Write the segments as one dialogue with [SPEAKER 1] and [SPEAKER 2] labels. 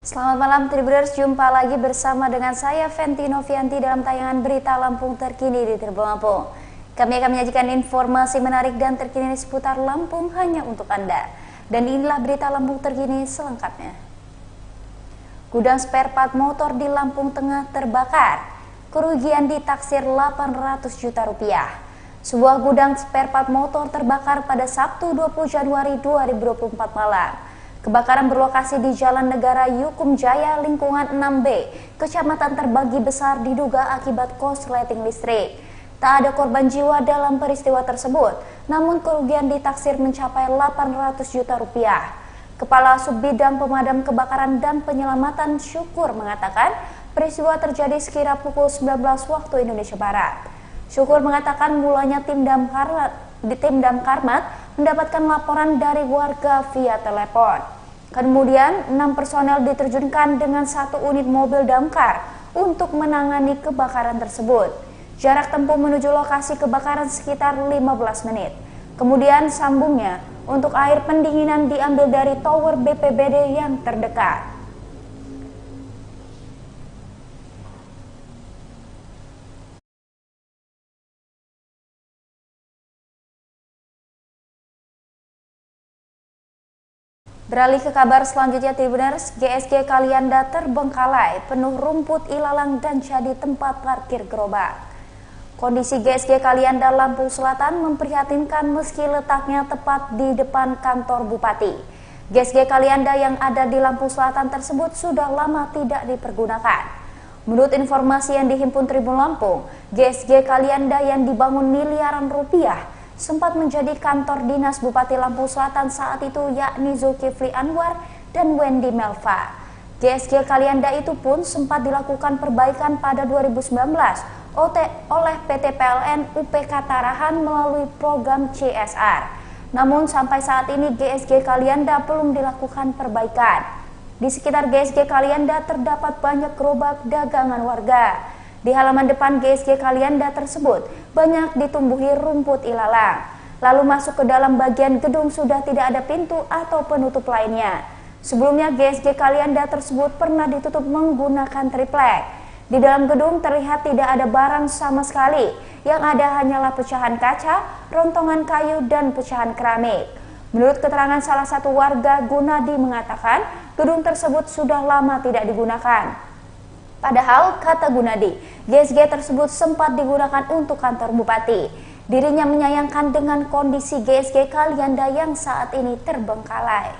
[SPEAKER 1] Selamat malam Tribuners, jumpa lagi bersama dengan saya Fenty Novianti dalam tayangan berita Lampung terkini di Tribun Lampung. Kami akan menyajikan informasi menarik dan terkini seputar Lampung hanya untuk Anda. Dan inilah berita Lampung terkini selengkapnya. Gudang spare part motor di Lampung Tengah terbakar. Kerugian ditaksir 800 juta rupiah. Sebuah gudang spare part motor terbakar pada Sabtu 20 Januari 2024 malam. Kebakaran berlokasi di Jalan Negara Yukum Jaya, lingkungan 6B, Kecamatan Terbagi Besar, diduga akibat korsleting listrik. Tak ada korban jiwa dalam peristiwa tersebut, namun kerugian ditaksir mencapai 800 juta rupiah. Kepala Subbidang Pemadam Kebakaran dan Penyelamatan Syukur mengatakan peristiwa terjadi sekira pukul 19 waktu Indonesia Barat. Syukur mengatakan mulanya tim Damkarmat mendapatkan laporan dari warga via telepon. Kemudian 6 personel diterjunkan dengan 1 unit mobil damkar untuk menangani kebakaran tersebut. Jarak tempuh menuju lokasi kebakaran sekitar 15 menit. Kemudian sambungnya untuk air pendinginan diambil dari tower BPBD yang terdekat. Beralih ke kabar selanjutnya Tribuners, GSG Kalianda terbengkalai, penuh rumput ilalang dan jadi tempat parkir gerobak. Kondisi GSG Kalianda Lampung Selatan memprihatinkan meski letaknya tepat di depan kantor Bupati. GSG Kalianda yang ada di Lampung Selatan tersebut sudah lama tidak dipergunakan. Menurut informasi yang dihimpun Tribun Lampung, GSG Kalianda yang dibangun miliaran rupiah sempat menjadi kantor dinas Bupati Lampung Selatan saat itu, yakni Zulkifli Anwar dan Wendy Melva. GSG Kalianda itu pun sempat dilakukan perbaikan pada 2019 oleh PT PLN UPK Tarahan melalui program CSR. Namun sampai saat ini GSG Kalianda belum dilakukan perbaikan. Di sekitar GSG Kalianda terdapat banyak gerobak dagangan warga. Di halaman depan GSG Kalianda tersebut banyak ditumbuhi rumput ilalang. Lalu masuk ke dalam bagian gedung sudah tidak ada pintu atau penutup lainnya. Sebelumnya GSG Kalianda tersebut pernah ditutup menggunakan triplek. Di dalam gedung terlihat tidak ada barang sama sekali. Yang ada hanyalah pecahan kaca, rontongan kayu, dan pecahan keramik. Menurut keterangan salah satu warga, Gunadi mengatakan gedung tersebut sudah lama tidak digunakan. Padahal, kata Gunadi, GSG tersebut sempat digunakan untuk kantor Bupati. Dirinya menyayangkan dengan kondisi GSG Kalianda yang saat ini terbengkalai.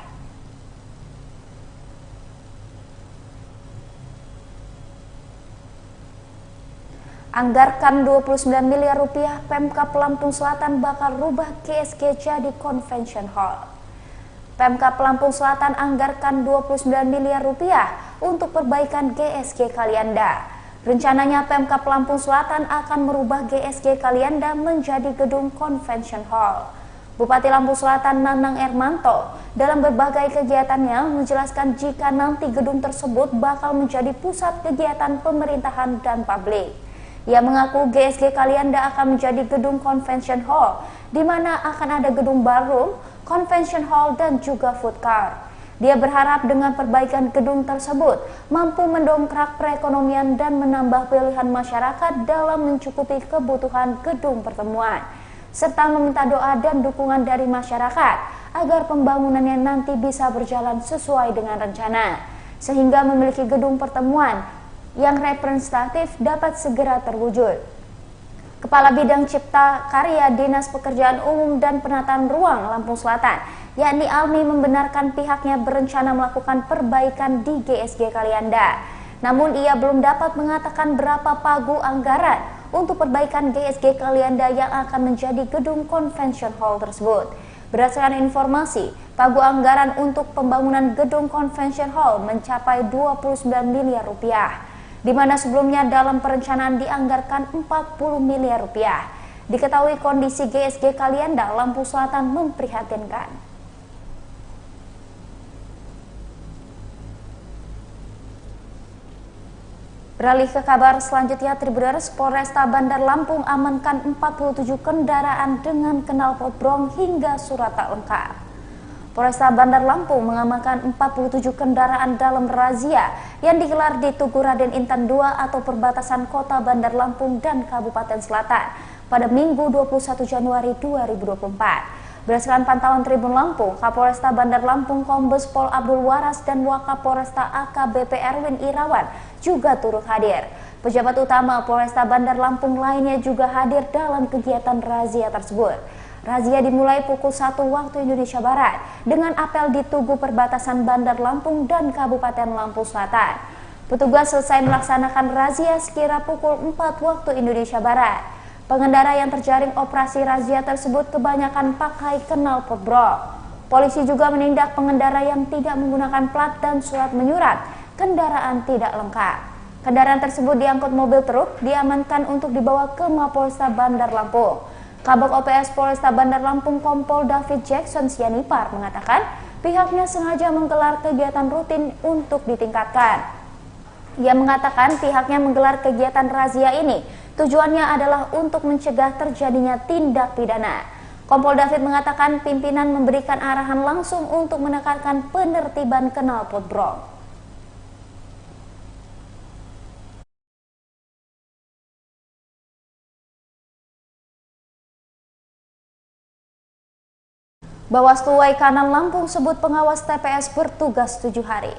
[SPEAKER 1] Anggarkan 29 miliar rupiah, Pemkab Lampung Selatan bakal rubah GSG jadi convention hall. Pemkab Lampung Selatan anggarkan 29 miliar rupiah untuk perbaikan GSG Kalianda. Rencananya Pemkab Lampung Selatan akan merubah GSG Kalianda menjadi gedung convention hall. Bupati Lampung Selatan Nanang Ermanto dalam berbagai kegiatannya menjelaskan jika nanti gedung tersebut bakal menjadi pusat kegiatan pemerintahan dan publik. Ia mengaku GSG Kalianda akan menjadi gedung convention hall, di mana akan ada gedung ballroom, convention hall, dan juga food court. Dia berharap dengan perbaikan gedung tersebut mampu mendongkrak perekonomian dan menambah pilihan masyarakat dalam mencukupi kebutuhan gedung pertemuan, serta meminta doa dan dukungan dari masyarakat agar pembangunannya nanti bisa berjalan sesuai dengan rencana, sehingga memiliki gedung pertemuan yang representatif dapat segera terwujud. Kepala Bidang Cipta Karya Dinas Pekerjaan Umum dan Penataan Ruang Lampung Selatan, yakni Almi, membenarkan pihaknya berencana melakukan perbaikan di GSG Kalianda. Namun ia belum dapat mengatakan berapa pagu anggaran untuk perbaikan GSG Kalianda yang akan menjadi gedung convention hall tersebut. Berdasarkan informasi, pagu anggaran untuk pembangunan gedung convention hall mencapai 29 miliar rupiah. Di mana sebelumnya dalam perencanaan dianggarkan 40 miliar rupiah. Diketahui kondisi GSG Kalianda Lampung Selatan memprihatinkan. Beralih ke kabar selanjutnya, Tribuners, Polresta Bandar Lampung amankan 47 kendaraan dengan knalpot brong hingga surat tak lengkap. Polresta Bandar Lampung mengamankan 47 kendaraan dalam razia yang digelar di Tugu Raden Intan II atau perbatasan Kota Bandar Lampung dan Kabupaten Selatan pada Minggu 21 Januari 2024. Berdasarkan pantauan Tribun Lampung, Kapolresta Bandar Lampung Kombes Pol Abdul Waras dan Wakapolresta AKBP Erwin Irawan juga turut hadir. Pejabat utama Polresta Bandar Lampung lainnya juga hadir dalam kegiatan razia tersebut. Razia dimulai pukul 1 waktu Indonesia Barat dengan apel di Tugu Perbatasan Bandar Lampung dan Kabupaten Lampung Selatan. Petugas selesai melaksanakan razia sekira pukul 4 waktu Indonesia Barat. Pengendara yang terjaring operasi razia tersebut kebanyakan pakai knalpot brok. Polisi juga menindak pengendara yang tidak menggunakan plat dan surat menyurat kendaraan tidak lengkap. Kendaraan tersebut diangkut mobil truk diamankan untuk dibawa ke Mapolresta Bandar Lampung. Kabag OPS Polresta Bandar Lampung Kompol David Jackson Sianipar mengatakan pihaknya sengaja menggelar kegiatan rutin untuk ditingkatkan. Ia mengatakan pihaknya menggelar kegiatan razia ini tujuannya adalah untuk mencegah terjadinya tindak pidana. Kompol David mengatakan pimpinan memberikan arahan langsung untuk menekankan penertiban knalpot brok. Bawaslu Waikanan Lampung sebut pengawas TPS bertugas 7 hari.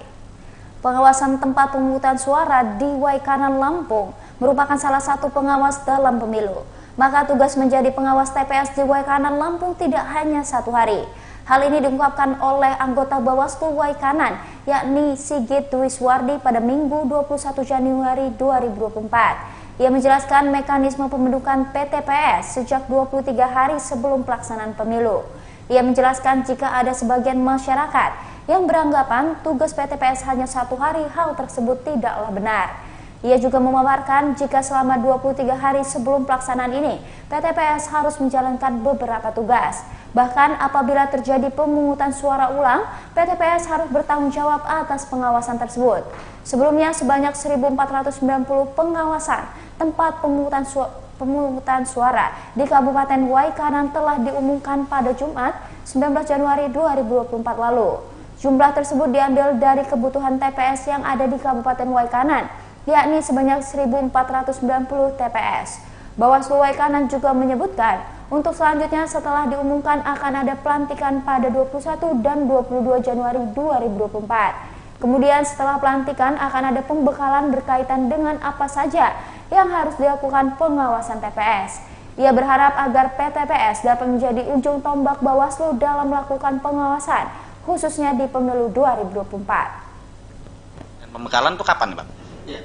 [SPEAKER 1] Pengawasan tempat pemungutan suara di Waikanan Lampung merupakan salah satu pengawas dalam pemilu. Maka tugas menjadi pengawas TPS di Waikanan Lampung tidak hanya 1 hari. Hal ini diungkapkan oleh anggota Bawaslu Waikanan, yakni Sigit Wiswardi pada Minggu 21 Januari 2024. Ia menjelaskan mekanisme pembentukan PTPS sejak 23 hari sebelum pelaksanaan pemilu. Ia menjelaskan jika ada sebagian masyarakat yang beranggapan tugas PTPS hanya 1 hari, hal tersebut tidaklah benar. Ia juga memaparkan jika selama 23 hari sebelum pelaksanaan ini, PTPS harus menjalankan beberapa tugas. Bahkan apabila terjadi pemungutan suara ulang, PTPS harus bertanggung jawab atas pengawasan tersebut. Sebelumnya sebanyak 1.490 pengawasan tempat pemungutan suara di Kabupaten Waikanan telah diumumkan pada Jumat 19 Januari 2024 lalu. Jumlah tersebut diambil dari kebutuhan TPS yang ada di Kabupaten Waikanan, yakni sebanyak 1.490 TPS. Bawaslu Waikanan juga menyebutkan untuk selanjutnya setelah diumumkan akan ada pelantikan pada 21 dan 22 Januari 2024. Kemudian setelah pelantikan akan ada pembekalan berkaitan dengan apa saja yang harus dilakukan pengawasan TPS. Ia berharap agar PTPS dapat menjadi ujung tombak Bawaslu dalam melakukan pengawasan, khususnya di pemilu 2024.
[SPEAKER 2] Dan pembekalan itu kapan, Bang?
[SPEAKER 3] Ya,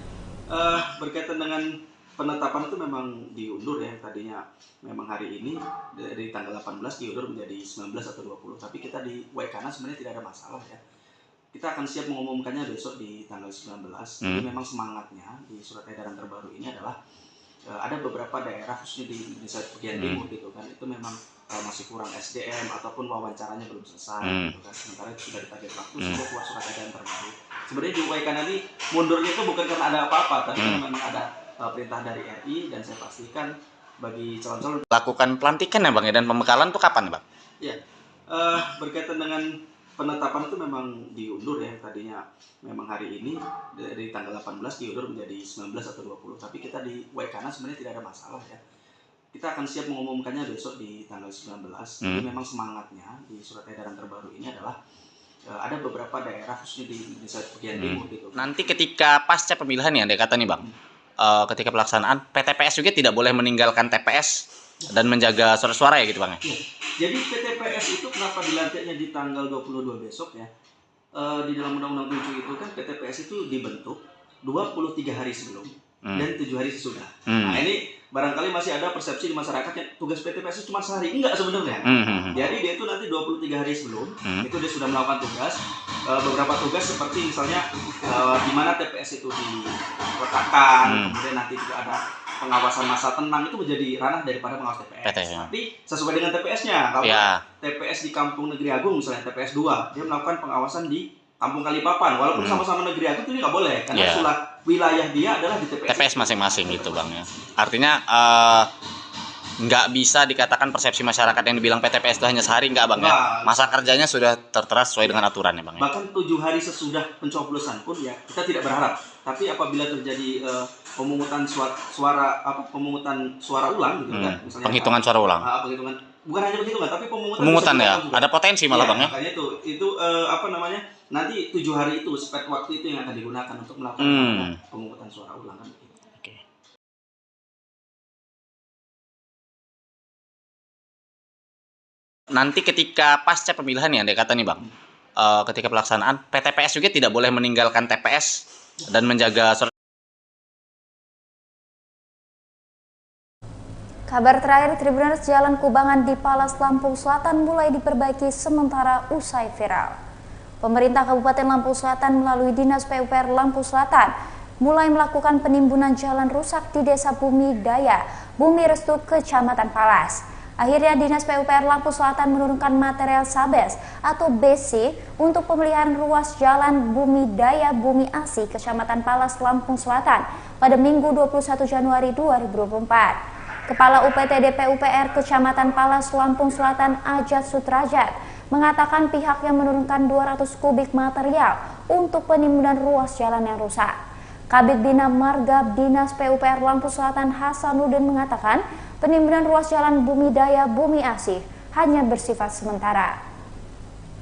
[SPEAKER 3] berkaitan dengan penetapan itu memang diundur ya, tadinya memang hari ini dari tanggal 18 diundur menjadi 19 atau 20, tapi kita di Waikanan sebenarnya tidak ada masalah ya. Kita akan siap mengumumkannya besok di tanggal 19. Jadi memang semangatnya di surat edaran terbaru ini adalah ada beberapa daerah khususnya di Indonesia bagian timur gitu kan, itu memang masih kurang SDM ataupun wawancaranya belum selesai gitu kan. Sementara itu sudah ditarget waktu sebelum keluar surat edaran terbaru. Sebenarnya di Waikanan ini mundurnya itu bukan karena ada apa-apa, tapi memang ada perintah dari RI, dan saya pastikan bagi calon-calon
[SPEAKER 2] Lakukan pelantikan ya, Bang, ya, dan pembekalan itu kapan, Bang?
[SPEAKER 3] ya, berkaitan dengan penetapan itu memang diundur ya, tadinya memang hari ini dari tanggal 18 diundur menjadi 19 atau 20, tapi kita di Waikanan sebenarnya tidak ada masalah ya. Kita akan siap mengumumkannya besok di tanggal 19. Jadi memang semangatnya di surat edaran terbaru ini adalah ada beberapa daerah khususnya di Indonesia bagian timur gitu.
[SPEAKER 2] Nanti ketika pasca pemilihan ya, Anda kata nih, Bang, ketika pelaksanaan PTPS juga tidak boleh meninggalkan TPS dan menjaga suara-suara ya gitu, Bang ya?
[SPEAKER 3] Ya. Jadi PTPS itu kenapa dilantiknya di tanggal 22 besok ya? Di dalam Undang-Undang 7 itu kan PTPS itu dibentuk 23 hari sebelum dan 7 hari sesudah. Nah ini barangkali masih ada persepsi di masyarakat yang tugas PTPS itu cuma sehari. Enggak sebenarnya. Jadi dia itu nanti 23 hari sebelum itu dia sudah melakukan tugas. Beberapa tugas seperti misalnya di mana TPS itu diletakkan, kemudian nanti juga ada pengawasan masa tenang, itu menjadi ranah daripada pengawas TPS. Tapi sesuai dengan TPS-nya. Kalau TPS di Kampung Negeri Agung misalnya TPS 2, dia melakukan pengawasan di Kampung Kalipapan, walaupun sama-sama Negeri Agung itu nggak boleh, karena wilayah dia adalah di TPS
[SPEAKER 2] masing-masing gitu, Bang ya. Artinya nggak bisa dikatakan persepsi masyarakat yang dibilang PTPS itu hanya sehari, nggak bang ya? Masa kerjanya sudah tertera sesuai dengan aturan ya bang ya?
[SPEAKER 3] Bahkan 7 hari sesudah pencoblosan pun ya kita tidak berharap. Tapi apabila terjadi pemungutan suara ulang gitu kan, misalnya
[SPEAKER 2] penghitungan suara ulang.
[SPEAKER 3] Penghitungan bukan hanya penghitungan tapi
[SPEAKER 2] pemungutan ya, ada potensi malah bang ya?
[SPEAKER 3] Makanya itu nanti 7 hari itu spek waktu itu yang akan digunakan untuk melakukan pemungutan suara ulang kan.
[SPEAKER 2] Nanti ketika pasca pemilihan ya, Anda kata nih bang, ketika pelaksanaan PTPS juga tidak boleh meninggalkan TPS dan menjaga.
[SPEAKER 1] Kabar terakhir, Tribuners Jalan Kubangan di Palas, Lampung Selatan mulai diperbaiki sementara usai viral. Pemerintah Kabupaten Lampung Selatan melalui Dinas PUPR Lampung Selatan mulai melakukan penimbunan jalan rusak di Desa Bumi Daya, Bumi Restu, Kecamatan Palas. Akhirnya Dinas PUPR Lampung Selatan menurunkan material sabes atau besi untuk pemeliharaan ruas jalan Bumi Daya Bumi Asi Kecamatan Palas Lampung Selatan pada Minggu 21 Januari 2024. Kepala UPTD PUPR Kecamatan Palas Lampung Selatan Ajat Sutrajat mengatakan pihaknya menurunkan 200 kubik material untuk penimbunan ruas jalan yang rusak. Kabid Bina Marga Dinas PUPR Lampung Selatan Hasanuddin mengatakan penimbunan ruas jalan Bumi Daya Bumi Asih hanya bersifat sementara.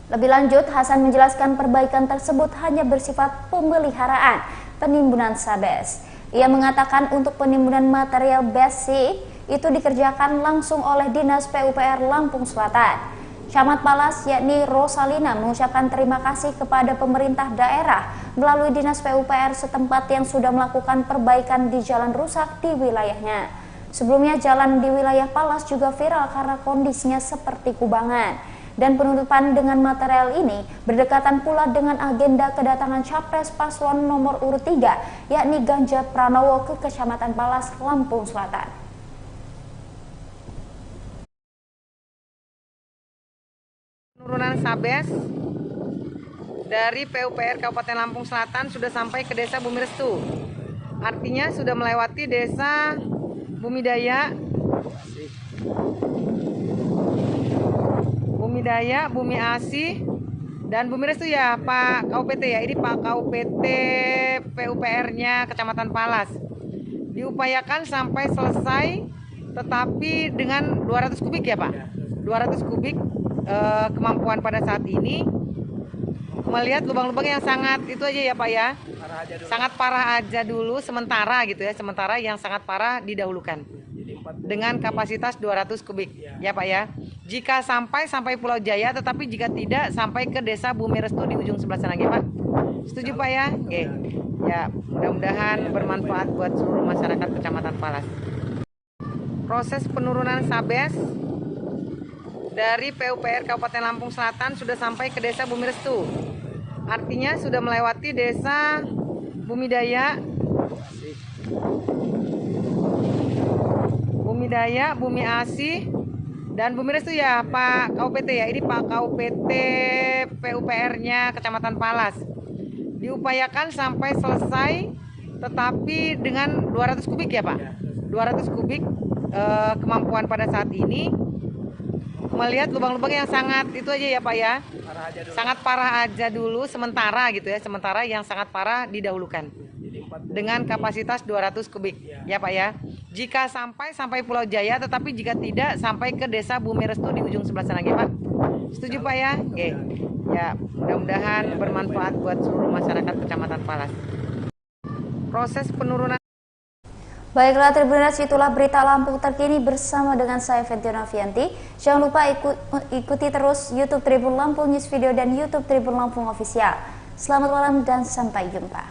[SPEAKER 1] Lebih lanjut, Hasan menjelaskan perbaikan tersebut hanya bersifat pemeliharaan penimbunan sabes. Ia mengatakan untuk penimbunan material besi itu dikerjakan langsung oleh Dinas PUPR Lampung Selatan. Camat Palas yakni Rosalina mengucapkan terima kasih kepada pemerintah daerah melalui Dinas PUPR setempat yang sudah melakukan perbaikan di jalan rusak di wilayahnya. Sebelumnya jalan di wilayah Palas juga viral karena kondisinya seperti kubangan. Dan penutupan dengan material ini berdekatan pula dengan agenda kedatangan Capres Paslon nomor urut 3 yakni Ganjar Pranowo ke Kecamatan Palas, Lampung Selatan.
[SPEAKER 4] Penurunan sabes dari PUPR Kabupaten Lampung Selatan sudah sampai ke Desa Bumi Restu. Artinya sudah melewati Desa Bumi Daya, Bumi Asih, dan Bumi Restu ya Pak KUPT ya. Ini Pak KUPT PUPR-nya Kecamatan Palas. Diupayakan sampai selesai, tetapi dengan 200 kubik ya Pak. 200 kubik kemampuan pada saat ini. Melihat lubang-lubang yang sangat itu aja ya Pak ya. Sangat parah aja dulu sementara gitu ya. Sementara yang sangat parah didahulukan. Dengan kapasitas 200 kubik ya Pak ya. Jika sampai Pulau Jaya, tetapi jika tidak sampai ke Desa Bumi Restu di ujung sebelah sana ya Pak. Setuju Pak ya? Oke. Ya, mudah-mudahan bermanfaat buat seluruh masyarakat Kecamatan Palas. Proses penurunan sabes dari PUPR Kabupaten Lampung Selatan sudah sampai ke Desa Bumi Restu. Artinya sudah melewati Desa Bumi Daya, Bumi Asih, dan Bumi Restu ya Pak KUPT ya. Ini Pak KUPT PUPR-nya Kecamatan Palas. Diupayakan sampai selesai, tetapi dengan 200 kubik ya Pak. 200 kubik kemampuan pada saat ini. Melihat lubang-lubang yang sangat itu aja ya Pak ya. Sangat parah aja dulu sementara gitu ya. Sementara yang sangat parah didahulukan. Dengan kapasitas 200 kubik ya Pak ya. Jika sampai Pulau Jaya, tetapi jika tidak sampai ke Desa Bumi Restu di ujung sebelah sana ya Pak. Setuju Pak ya? Oke. Ya, mudah-mudahan bermanfaat buat seluruh masyarakat Kecamatan Palas. Proses penurunan.
[SPEAKER 1] Baiklah Tribuners, itulah berita Lampung terkini bersama dengan saya Ventina Fianti. Jangan lupa ikuti terus YouTube Tribun Lampung News Video dan YouTube Tribun Lampung Official. Selamat malam dan sampai jumpa.